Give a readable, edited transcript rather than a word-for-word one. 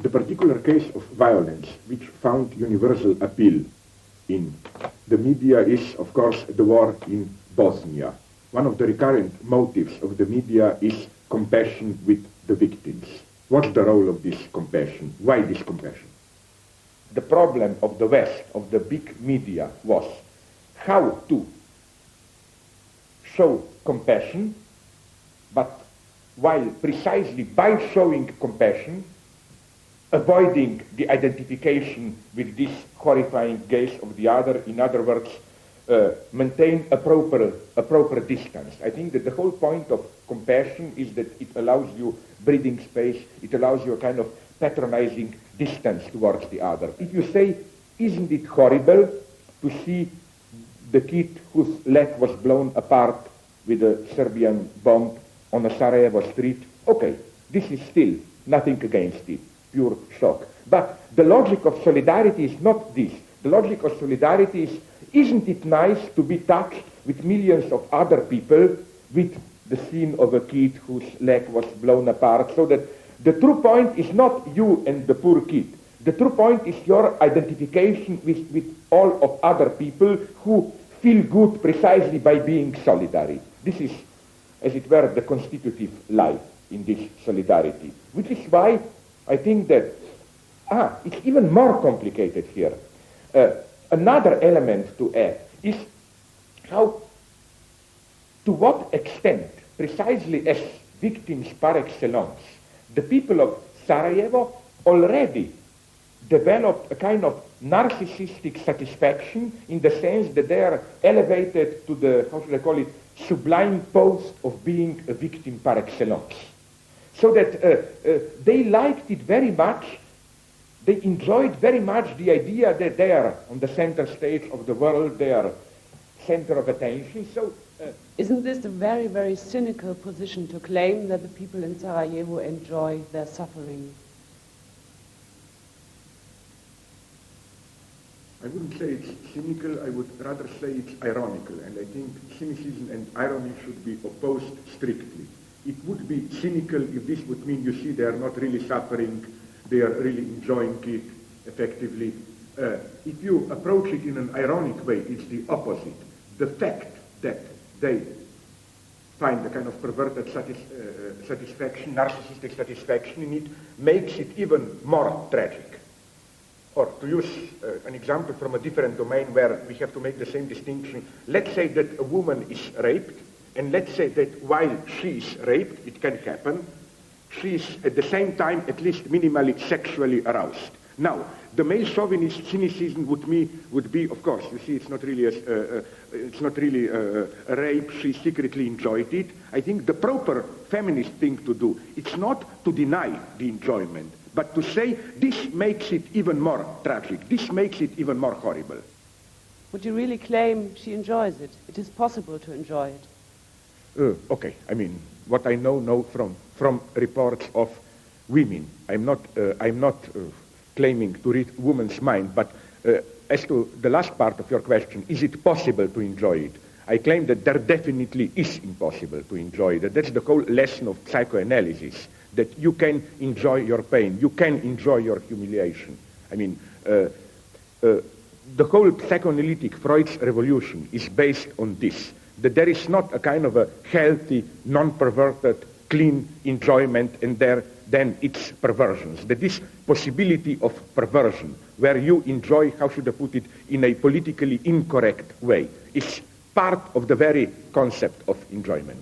The particular case of violence which found universal appeal in the media is, of course, the war in Bosnia. One of the recurrent motives of the media is compassion with the victims. What's the role of this compassion? Why this compassion? The problem of the West, of the big media, was how to show compassion, but while precisely by showing compassion, avoiding the identification with this horrifying gaze of the other, in other words, maintain a proper distance. I think that the whole point of compassion is that it allows you breathing space, it allows you a kind of patronizing distance towards the other. If you say, isn't it horrible to see the kid whose leg was blown apart with a Serbian bomb on a Sarajevo street, okay, this is still nothing against it, pure shock. But the logic of solidarity is not this. The logic of solidarity is, isn't it nice to be touched with millions of other people with the scene of a kid whose leg was blown apart, so that the true point is not you and the poor kid. The true point is your identification with all of other people who feel good precisely by being solidary. This is, as it were, the constitutive life in this solidarity, which is why I think that it's even more complicated here. Another element to add is how, to what extent, precisely as victims par excellence, the people of Sarajevo already developed a kind of narcissistic satisfaction in the sense that they are elevated to the, how should I call it, sublime post of being a victim par excellence. So that they liked it very much, they enjoyed very much the idea that they are on the center stage of the world, they are center of attention. So, isn't this a very, very cynical position to claim that the people in Sarajevo enjoy their suffering? I wouldn't say it's cynical, I would rather say it's ironical, and I think cynicism and irony should be opposed strictly. It would be cynical if this would mean, you see, they are not really suffering, they are really enjoying it effectively. If you approach it in an ironic way, it's the opposite. The fact that they find a kind of perverted satisfaction, narcissistic satisfaction in it, makes it even more tragic. Or to use an example from a different domain where we have to make the same distinction, let's say that a woman is raped, and let's say that while she is raped, it can happen, she is at the same time at least minimally sexually aroused. Now, the male chauvinist cynicism would be, of course, you see, it's not really a rape, she secretly enjoyed it. I think the proper feminist thing to do, it's not to deny the enjoyment, but to say this makes it even more tragic, this makes it even more horrible. Would you really claim she enjoys it? It is possible to enjoy it. Okay, I mean, what I know from reports of women. I'm not claiming to read woman's mind, but as to the last part of your question, is it possible to enjoy it? I claim that there definitely is impossible to enjoy it. That's the whole lesson of psychoanalysis, that you can enjoy your pain, you can enjoy your humiliation. I mean, the whole psychoanalytic Freud's revolution is based on this, that there is not a kind of a healthy, non-perverted, clean enjoyment, and then it's perversions. That this possibility of perversion, where you enjoy, how should I put it, in a politically incorrect way, is part of the very concept of enjoyment.